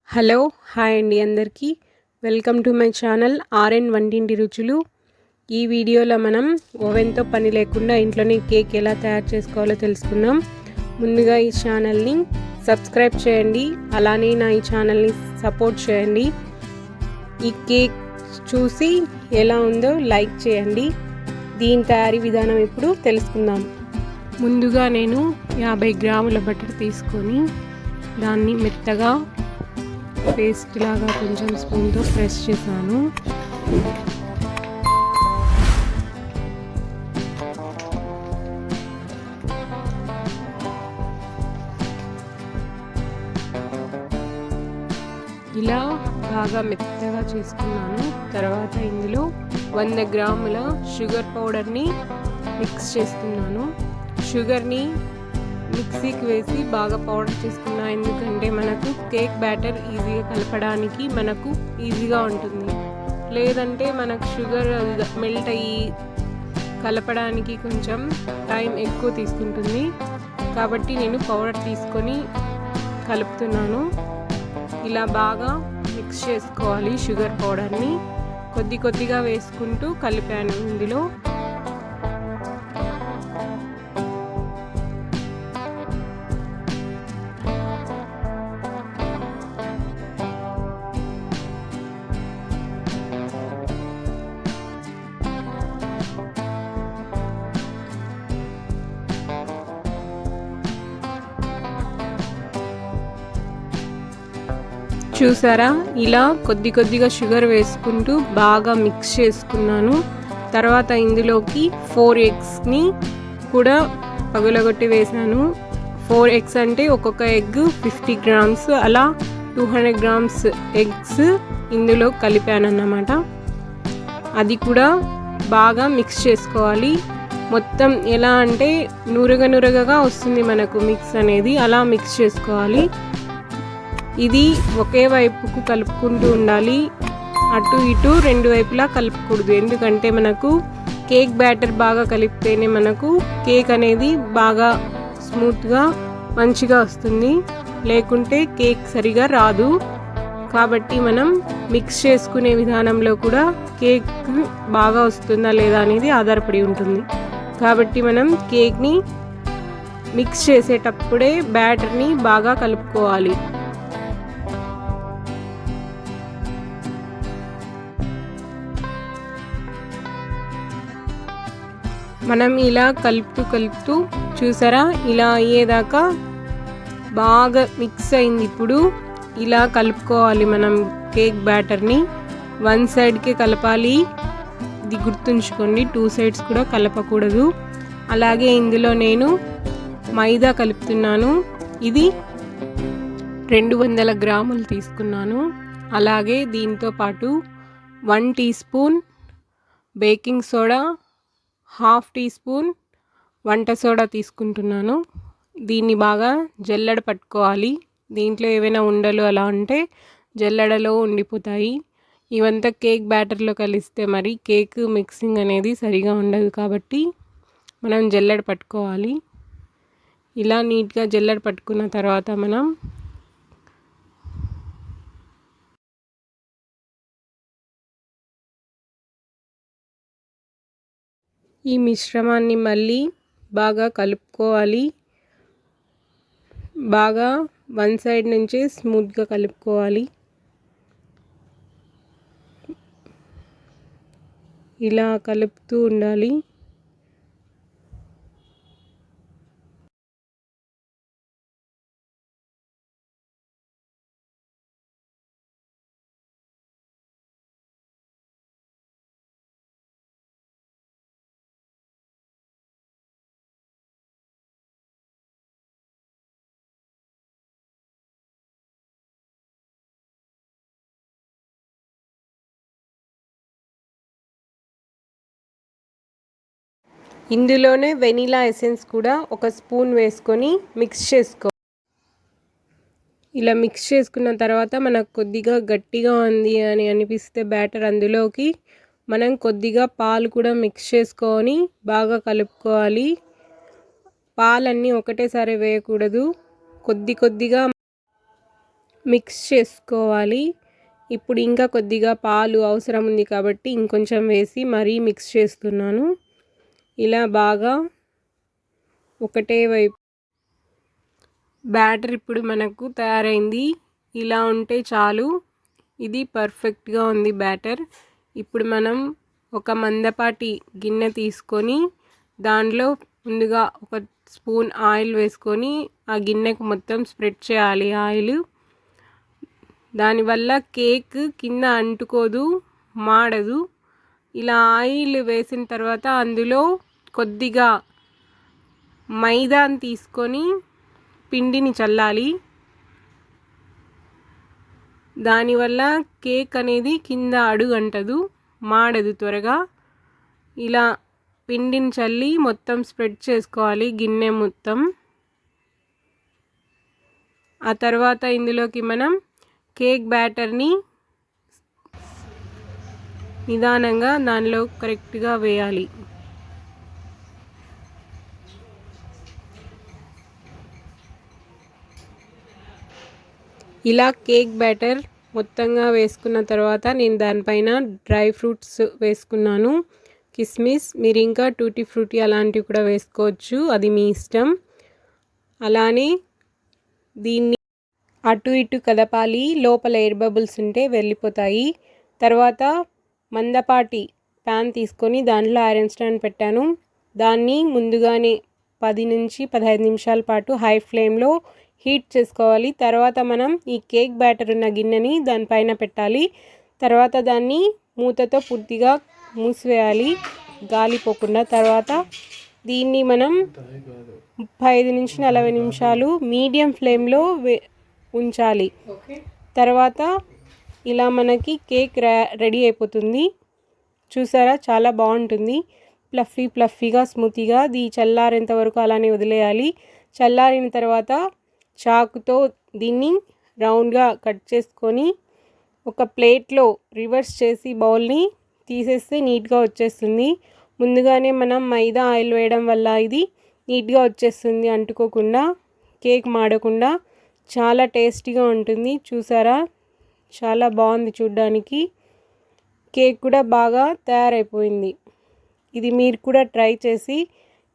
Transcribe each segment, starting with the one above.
Hello hi అండి అందరికీ welcome to my channel RN వంటింటి రుచులు. ఈ వీడియోలో మనం ఓవెన్తో పని లేకుండా ఇంట్లోనే కేక్ ఎలా తయారు చేసుకోవాలో తెలుసుకుందాం. ముందుగా ఈ ఛానల్ని సబ్స్క్రైబ్ చేయండి, అలానే నా ఈ ఛానల్ని సపోర్ట్ చేయండి. ఈ కేక్ చూసి ఎలా ఉందో లైక్ చేయండి. దీని తయారీ విధానం ఇప్పుడు తెలుసుకుందాం. ముందుగా నేను 50 గ్రాముల బటర్ తీసుకొని దాన్ని మెత్తగా పేస్ట్ లాగా కొంచెం స్పూన్తో ప్రెస్ చేశాను. ఇలా బాగా మెత్తగా చేసుకున్నాను. తర్వాత ఇందులో 100 గ్రాముల షుగర్ పౌడర్ని మిక్స్ చేస్తున్నాను. షుగర్ని మిక్సీకి వేసి బాగా పౌడర్ చేసుకున్నా, ఎందుకంటే మనకు కేక్ బ్యాటర్ ఈజీగా కలపడానికి మనకు ఈజీగా ఉంటుంది. లేదంటే మనకు షుగర్ మెల్ట్ అయ్యి కలపడానికి కొంచెం టైం ఎక్కువ తీసుకుంటుంది. కాబట్టి నేను పౌడర్ తీసుకొని కలుపుతున్నాను. ఇలా బాగా మిక్స్ చేసుకోవాలి. షుగర్ పౌడర్ని కొద్దిగా వేసుకుంటూ కలిపాను. ఇందులో చూసారా, ఇలా కొద్దిగా షుగర్ వేసుకుంటూ బాగా మిక్స్ చేసుకున్నాను. తర్వాత ఇందులోకి 4 ఎగ్స్ని కూడా పగులగొట్టి వేసాను. 4 ఎగ్స్ అంటే ఒక్కొక్క ఎగ్ 50 గ్రామ్స్, అలా 200 గ్రామ్స్ ఎగ్స్ ఇందులో కలిపాను అన్నమాట. అది కూడా బాగా మిక్స్ చేసుకోవాలి. మొత్తం ఎలా అంటే నురగగా వస్తుంది మనకు మిక్స్ అనేది, అలా మిక్స్ చేసుకోవాలి. ఇది ఒకే వైపుకు కలుపుకుంటూ ఉండాలి, అటు ఇటు 2 వైపులా కలుపుకూడదు. ఎందుకంటే మనకు కేక్ బ్యాటర్ బాగా కలిపితేనే మనకు కేక్ అనేది బాగా స్మూత్గా మంచిగా వస్తుంది, లేకుంటే కేక్ సరిగా రాదు. కాబట్టి మనం మిక్స్ చేసుకునే విధానంలో కూడా కేక్ బాగా వస్తుందా లేదా అనేది ఆధారపడి ఉంటుంది. కాబట్టి మనం కేక్ని మిక్స్ చేసేటప్పుడే బ్యాటర్ని బాగా కలుపుకోవాలి. మనం ఇలా కలుపుతూ చూసారా, ఇలా అయ్యేదాకా బాగా మిక్స్ అయింది. ఇప్పుడు ఇలా కలుపుకోవాలి మనం కేక్ బ్యాటర్ని. 1 సైడ్కే కలపాలి, ఇది గుర్తుంచుకోండి. 2 సైడ్స్ కూడా కలపకూడదు. అలాగే ఇందులో నేను మైదా కలుపుతున్నాను. ఇది 200 గ్రాములు తీసుకున్నాను. అలాగే దీంతో పాటు 1 teaspoon baking soda, 1/2 teaspoon వంట సోడా తీసుకుంటున్నాను. దీన్ని బాగా జల్లెడ పట్టుకోవాలి. దీంట్లో ఏవైనా ఉండలు అలా ఉంటే జల్లెడలో ఉండిపోతాయి. ఇవంతా కేక్ బ్యాటర్లో కలిస్తే మరి కేక్ మిక్సింగ్ అనేది సరిగా ఉండదు. కాబట్టి మనం జల్లెడ పట్టుకోవాలి. ఇలా నీట్గా జల్లెడ పట్టుకున్న తర్వాత మనం ఈ మిశ్రమాన్ని మళ్ళీ బాగా కలుపుకోవాలి. బాగా 1 సైడ్ నుంచి స్మూత్గా కలుపుకోవాలి. ఇలా కలుపుతూ ఉండాలి. ఇందులోనే వెనిలా ఎసెన్స్ కూడా 1 స్పూన్ వేసుకొని మిక్స్ చేసుకో. ఇలా మిక్స్ చేసుకున్న తర్వాత మనకు కొద్దిగా గట్టిగా ఉంది అని అనిపిస్తే బ్యాటర్, అందులోకి మనం కొద్దిగా పాలు కూడా మిక్స్ చేసుకొని బాగా కలుపుకోవాలి. పాలన్నీ ఒకటేసారి వేయకూడదు, కొద్దిగా మిక్స్ చేసుకోవాలి. ఇప్పుడు ఇంకా కొద్దిగా పాలు అవసరం ఉంది కాబట్టి ఇంకొంచెం వేసి మరీ మిక్స్ చేస్తున్నాను. ఇలా బాగా ఒకటే వైపు బ్యాటర్ ఇప్పుడు మనకు తయారైంది. ఇలా ఉంటే చాలు. ఇది పర్ఫెక్ట్గా ఉంది బ్యాటర్. ఇప్పుడు మనం ఒక మందపాటి గిన్నె తీసుకొని దాంట్లో ముందుగా ఒక స్పూన్ ఆయిల్ వేసుకొని ఆ గిన్నెకు మొత్తం స్ప్రెడ్ చేయాలి ఆయిల్. దానివల్ల కేక్ కింద అంటుకోదు, మాడదు. ఇలా ఆయిల్ వేసిన తర్వాత అందులో కొద్దిగా మైదాని తీసుకొని పిండిని చల్లాలి. దానివల్ల కేక్ అనేది కింద అడుగంటదు, మాడదు త్వరగా. ఇలా పిండిని చల్లి మొత్తం స్ప్రెడ్ చేసుకోవాలి గిన్నె మొత్తం. ఆ తర్వాత ఇందులోకి మనం కేక్ బ్యాటర్ని నిదానంగా దానిలో కరెక్ట్గా వేయాలి. ఇలా కేక్ బ్యాటర్ మొత్తంగా వేసుకున్న తర్వాత నేను దానిపైన డ్రై ఫ్రూట్స్ వేసుకున్నాను, కిస్మిస్. మీరు ఇంకా టూటీ ఫ్రూటీ అలాంటివి కూడా వేసుకోవచ్చు, అది మీ ఇష్టం. అలానే దీన్ని అటు ఇటు కదపాలి, లోపల ఎయిర్ బబుల్స్ ఉంటే వెళ్ళిపోతాయి. తర్వాత మందపాటి ప్యాన్ తీసుకొని దాంట్లో ఐరన్ స్టాండ్ పెట్టాను. దాన్ని ముందుగానే 10 నుంచి 15 నిమిషాల పాటు హై ఫ్లేమ్లో హీట్ చేసుకోవాలి. తర్వాత మనం ఈ కేక్ బ్యాటర్ ఉన్న గిన్నెని దానిపైన పెట్టాలి. తర్వాత దాన్ని మూతతో పూర్తిగా మూసివేయాలి గాలి పోకుండా. తర్వాత దీన్ని మనం 35 నుంచి 40 నిమిషాలు మీడియం ఫ్లేమ్లో ఉంచాలి. తర్వాత ఇలా మనకి కేక్ రెడీ అయిపోతుంది. చూసారా, చాలా బాగుంటుంది. ఫ్లఫీగా స్మూతీగా. ఇది చల్లారేంత వరకు అలానే వదిలేయాలి. చల్లారిన తర్వాత చాకుతో దీన్ని రౌండ్గా కట్ చేసుకొని ఒక ప్లేట్లో రివర్స్ చేసి బౌల్ని తీసేస్తే నీట్గా వచ్చేస్తుంది. ముందుగానే మనం మైదా ఆయిల్ వేయడం వల్ల ఇది నీట్గా వచ్చేస్తుంది, అంటుకోకుండా, కేక్ మాడకుండా. చాలా టేస్టీగా ఉంటుంది. చూసారా, చాలా బాగుంది చూడ్డానికి. కేక్ కూడా బాగా తయారైపోయింది. ఇది మీరు కూడా ట్రై చేసి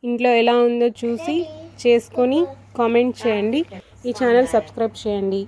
ఇంట్లో ఎలా ఉందో చూసి చేసుకొని కామెంట్ చేయండి. ఈ ఛానల్ సబ్స్క్రైబ్ చేయండి.